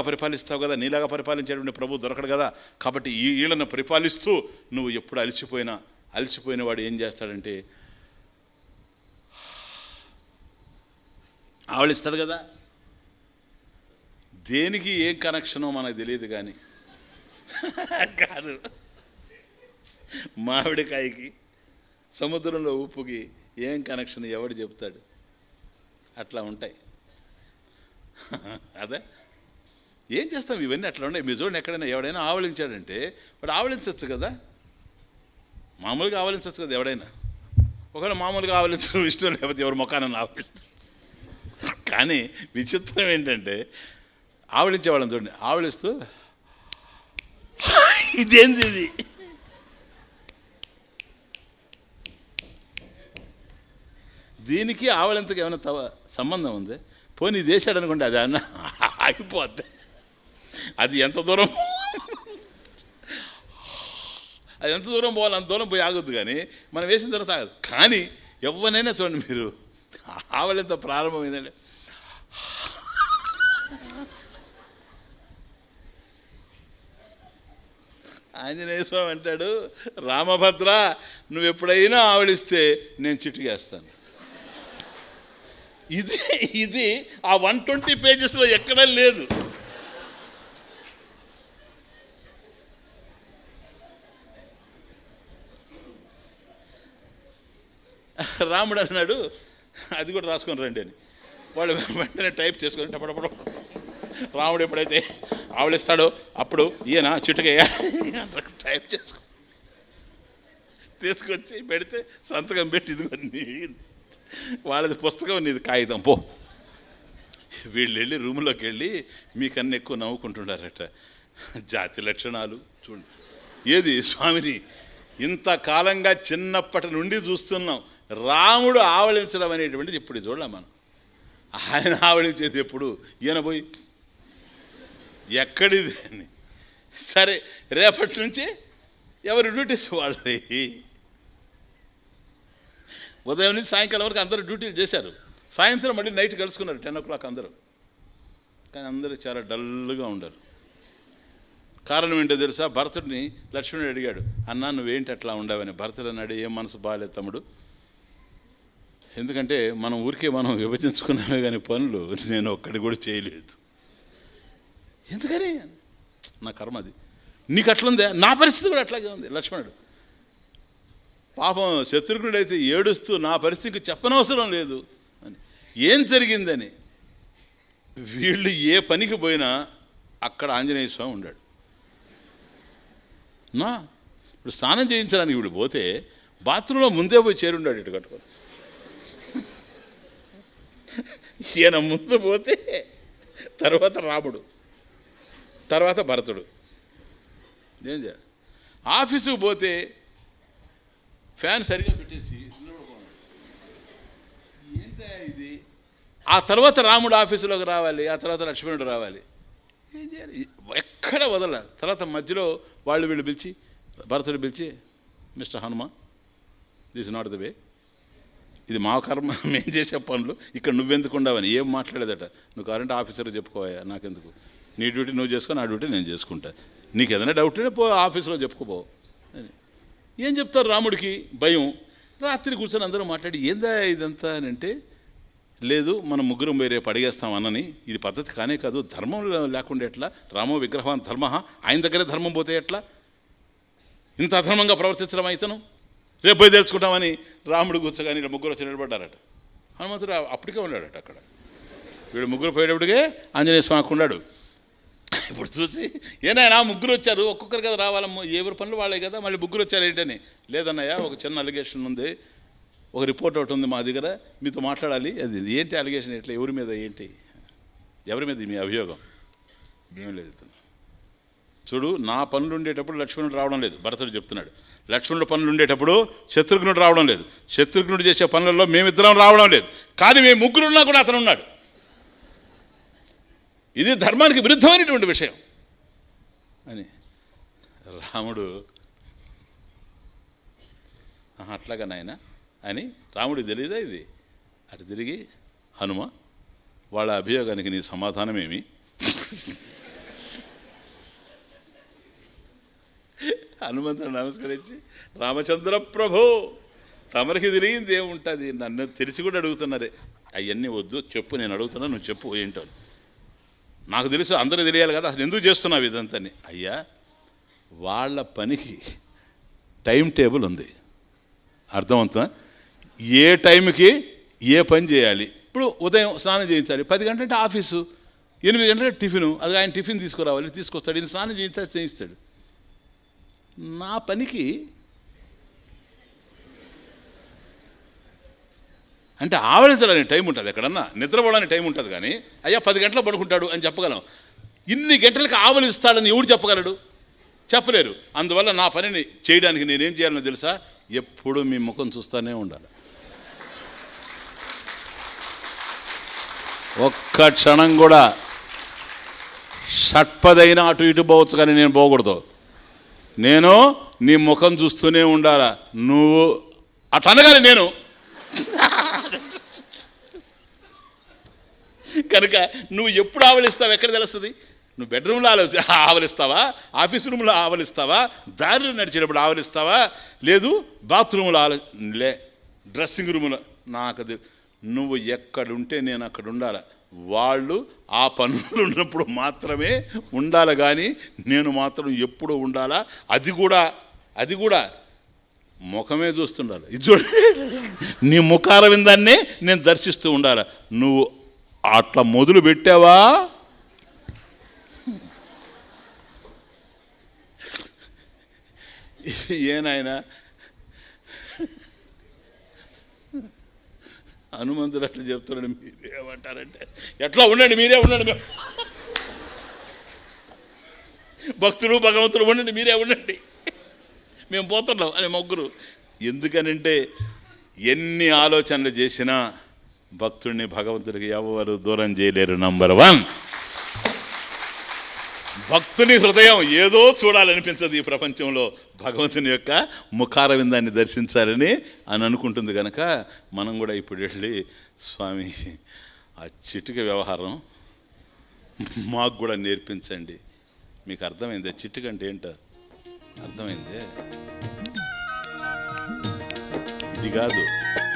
పరిపాలిస్తావు కదా, నీలాగా పరిపాలించేటువంటి ప్రభు దొరకడు కదా. కాబట్టి వీళ్ళను పరిపాలిస్తూ నువ్వు ఎప్పుడు అలసిపోయిన వాడు ఏం చేస్తాడంటే ఆవలిస్తాడు కదా. దేనికి ఏం కనెక్షనో మనకు తెలియదు కానీ కాదు, మామిడికాయకి సముద్రంలో ఉప్పుకి ఏం కనెక్షన్ ఎవడు చెప్తాడు? అట్లా ఉంటాయి. అదే ఏం చేస్తాం, ఇవన్నీ అట్లా ఉన్నాయి. మీ చూడండి, ఎక్కడైనా ఎవడైనా ఆవలించాడంటే వాడు ఆవలించవచ్చు కదా, మామూలుగా ఆవలించవచ్చు కదా ఎవడైనా. ఒకవేళ మామూలుగా ఆవలించడం ఇష్టం లేకపోతే ఎవరు ముఖాన్ని ఆవలిస్తారు. కానీ విచిత్రం ఏంటంటే ఆవలించే వాళ్ళని చూడండి, ఆవలిస్తూ ఇదేంది ఇది, దీనికి ఆవలింతకి ఏమైనా సంబంధం ఉంది? పోనీ దేశాడు అనుకోండి, అది అన్న అయిపోద్ది. అది ఎంత దూరం పోవాలి అంత దూరం పోయి ఆగొద్దు. కానీ మనం వేసిన తర్వాత ఆగదు. కానీ ఎవరినైనా చూడండి మీరు, ఆవలింత ప్రారంభమైందంటే ఆంజనేయ స్వామి అంటాడు, రామభద్ర నువ్వు ఎప్పుడైనా ఆవలిస్తే నేను చిటికేస్తాను. ఇది ఆ 120 పేజెస్లో ఎక్కడా లేదు. రాముడు అన్నాడు, అది కూడా రాసుకొని రండి అని. వాళ్ళు వెంటనే టైప్ చేసుకొని టపడపడ రాముడు ఎప్పుడైతే ఆవలిస్తాడో అప్పుడు ఈయన చిటుకయ్య టైప్ తీసుకొచ్చి పెడితే సంతకం పెట్టి ఇదిగొని వాళ్ళది పుస్తకం, నీది కాగితం పో. వీళ్ళు వెళ్ళి రూమ్లోకి వెళ్ళి మీకన్నా ఎక్కువ నవ్వుకుంటున్నారట. జాతి లక్షణాలు చూడండి. ఏది స్వామిని ఇంతకాలంగా చిన్నప్పటి నుండి చూస్తున్నాం. రాముడు ఆవలించడం అనేటువంటిది ఇప్పుడు చూడలే మనం. ఆయన ఆవలించేది ఎప్పుడు, ఈయన పోయి ఎక్కడిది అని. సరే, రేపటి నుంచి ఎవరి డ్యూటీస్ వాళ్ళది. ఉదయం నుంచి సాయంకాలం వరకు అందరూ డ్యూటీలు చేశారు. సాయంత్రం మళ్ళీ నైట్ కలుసుకున్నారు 10 o'clock అందరూ. కానీ అందరూ చాలా డల్గా ఉండరు. కారణం ఏంటో తెలుసా? భరతుడిని లక్ష్మణుడు అడిగాడు, అన్నా నువ్వేంటి అట్లా ఉండవని. భరతుడు అన్నాడు, ఏం మనసు బాగాలేదు తమ్ముడు, ఎందుకంటే మనం విభజించుకున్నామే కానీ పనులు నేను ఒక్కడి కూడా చేయలేదు. ఎందుకని? నా కర్మ అది. నీకు అట్లుందే, నా పరిస్థితి కూడా అట్లాగే ఉంది. లక్ష్మణుడు పాపం శత్రుఘ్నుడైతే ఏడుస్తూ నా పరిస్థితికి చెప్పనవసరం లేదు అని. ఏం జరిగిందని. వీళ్ళు ఏ పనికి పోయినా అక్కడ ఆంజనేయ స్వామి ఉన్నాడు. ఇప్పుడు స్నానం చేయించడానికి వీడు పోతే బాత్రూంలో ముందే పోయి చేరుండాడు ఇటు కట్టుకొని. ఈయన ముందు పోతే తర్వాత రాముడు, తర్వాత భరతుడు. ఏం చేయాలి? ఆఫీసుకు పోతే ఫ్యాన్ సరిగా పెట్టేసి ఏంటా ఇది. ఆ తర్వాత రాముడు ఆఫీసులోకి రావాలి, ఆ తర్వాత లక్ష్మణుడు రావాలి. ఏం చేయాలి? ఎక్కడ వదల. తర్వాత మధ్యలో వీళ్ళు పిలిచి, భరతుడు పిలిచి, mister Hanuma, this not the way, ఇది మా కర్మ, మేము చేసే పనులు, ఇక్కడ నువ్వెందుకు ఉండవని. ఏం మాట్లాడేదట. నువ్వు కరెంట్ ఆఫీసర్ చెప్పుకోవా, నాకెందుకు, నీ డ్యూటీ నువ్వు చేసుకో, నా డ్యూటీ నేను చేసుకుంటా, నీకు ఏదైనా డౌట్ ఉంటే పో ఆఫీస్లో చెప్పుకోపో అని. ఏం చెప్తారు రాముడికి? భయం. రాత్రి కూర్చొని అందరూ మాట్లాడి ఏందా ఇదంతా అని అంటే, లేదు మనం ముగ్గురం పోయి రేపు అడిగేస్తాం అన్నని, ఇది పద్ధతి కానే కాదు, ధర్మం లేకుండా ఎట్లా, రామో విగ్రహం ధర్మ, ఆయన దగ్గరే ధర్మం పోతే ఎట్లా, ఇంత అధర్మంగా ప్రవర్తించడం అయితను, రేపు పోయి తెలుసుకుంటామని రాముడు కూర్చోగాని ఇలా ముగ్గురు వచ్చి నిలబడ్డారట. హనుమంతుడు అప్పటికే ఉన్నాడట అక్కడ. వీడు ముగ్గురు పోయేటప్పటికే ఆంజనేయ స్వామికి ఉన్నాడు. ఇప్పుడు చూసి ఏనాయనా ముగ్గురు వచ్చారు, ఒక్కొక్కరు కదా రావాలమ్మో, ఎవరి పనులు వాళ్ళే కదా, మళ్ళీ ముగ్గురు వచ్చారు ఏంటని. లేదన్నయ్య, ఒక చిన్న అలిగేషన్ ఉంది, ఒక రిపోర్ట్ ఒకటి ఉంది మా దగ్గర, మీతో మాట్లాడాలి. అది ఏంటి అలిగేషన్, ఎట్లా, ఎవరి మీద, ఏంటి, ఎవరి మీద మీ అభియోగం? ఏం లేదు. చూడు, నా పనులు ఉండేటప్పుడు లక్ష్మణుడు రావడం లేదు, భరతుడు చెప్తున్నాడు. లక్ష్మణుడు పనులు ఉండేటప్పుడు శత్రుఘ్నుడు రావడం లేదు. శత్రుఘ్నుడు చేసే పనులలో మేమిద్దరం రావడం లేదు. కానీ మేము ముగ్గురు ఉన్నా కూడా అతను ఉన్నాడు. ఇది ధర్మానికి విరుద్ధమైనటువంటి విషయం అని. రాముడు అట్లాగా నాయన అని, రాముడికి తెలియదా ఇది? అటు తిరిగి, హనుమ, వాళ్ళ అభియోగానికి నీ సమాధానమేమి? హనుమంతుడు నమస్కరించి, రామచంద్ర ప్రభు తమరికి తెలియంది ఏముంటుంది, నన్ను తెలిసి కూడా అడుగుతున్నారే. అవన్నీ వద్దు, చెప్పు, నేను అడుగుతున్నా, నువ్వు చెప్పు ఏంటో. నాకు తెలుసు, అందరూ తెలియాలి కదా, అసలు ఎందుకు చేస్తున్నావు ఇదంతా. అయ్యా, వాళ్ళ పనికి టైం టేబుల్ ఉంది, అర్థమవుతుందా? ఏ టైంకి ఏ పని చేయాలి. ఇప్పుడు ఉదయం స్నానం చేయించాలి, 10 గంటలంటే ఆఫీసు, 8 గంటలకు టిఫిను, అది ఆయన టిఫిన్ తీసుకురావాలి, తీసుకొస్తాడు, ఈయన స్నానం చేయిస్తాడు. నా పనికి అంటే ఆవరించాలని టైం ఉంటుంది, ఎక్కడన్నా నిద్రపోవడానికి టైం ఉంటుంది. కానీ అయ్యా 10 గంటలకు పడుకుంటాడు అని చెప్పగలం. ఇన్ని గంటలకు ఆవలిస్తాడని ఎవడు చెప్పగలడు? చెప్పలేరు. అందువల్ల నా పనిని చేయడానికి నేనేం చేయాలని తెలుసా? ఎప్పుడు మీ ముఖం చూస్తూనే ఉండాలి. ఒక్క క్షణం కూడా షట్పదైనా అటు ఇటు పోవచ్చు, కానీ నేను పోకూడదు. నేను నీ ముఖం చూస్తూనే ఉండాలా. నువ్వు అటు అనగానే నేను కనుక నువ్వు ఎప్పుడు ఆవలిస్తావు ఎక్కడ తెలుస్తుంది? నువ్వు బెడ్రూమ్లో ఆవలిస్తావా, ఆఫీస్ రూమ్లో ఆవలిస్తావా, దారిలో నడిచేటప్పుడు ఆవలిస్తావా, లేదు బాత్రూంలో లే డ్రెస్సింగ్ రూమ్లో. నాకు నువ్వు ఎక్కడుంటే నేను అక్కడ ఉండాలి. వాళ్ళు ఆ పనులు ఉన్నప్పుడు మాత్రమే ఉండాలి, కానీ నేను మాత్రం ఎప్పుడూ ఉండాలా. అది కూడా ముఖమే చూస్తుండాలి. ఇది చూడ, నీ ముఖారవిందాన్నే నేను దర్శిస్తూ ఉండాలి. నువ్వు అట్లా మొదలు పెట్టావా, ఏనాయనా హనుమంతుడు అట్లా చెప్తున్నాడు. మీరేమంటారంటే, ఎట్లా ఉండండి, మీరే ఉండండి, భక్తులు భగవంతులు ఉండండి, మీరే ఉండండి, మేము పోతున్నాం అని ముగ్గురు. ఎందుకనంటే ఎన్ని ఆలోచనలు చేసినా భక్తుడిని భగవంతుడికి ఎవరు దూరం చేయలేరు. నంబర్ 1, భక్తుని హృదయం ఏదో చూడాలనిపించదు ఈ ప్రపంచంలో, భగవంతుని యొక్క ముఖారవిందాన్ని దర్శించాలని అని అనుకుంటుంది. కనుక మనం కూడా ఇప్పుడు వెళ్ళి, స్వామి ఆ చిటిక వ్యవహారం మాకు కూడా నేర్పించండి. మీకు అర్థమైంది చిటిక అంటే ఏంటో? అర్థమైంది? ఇది కాదు,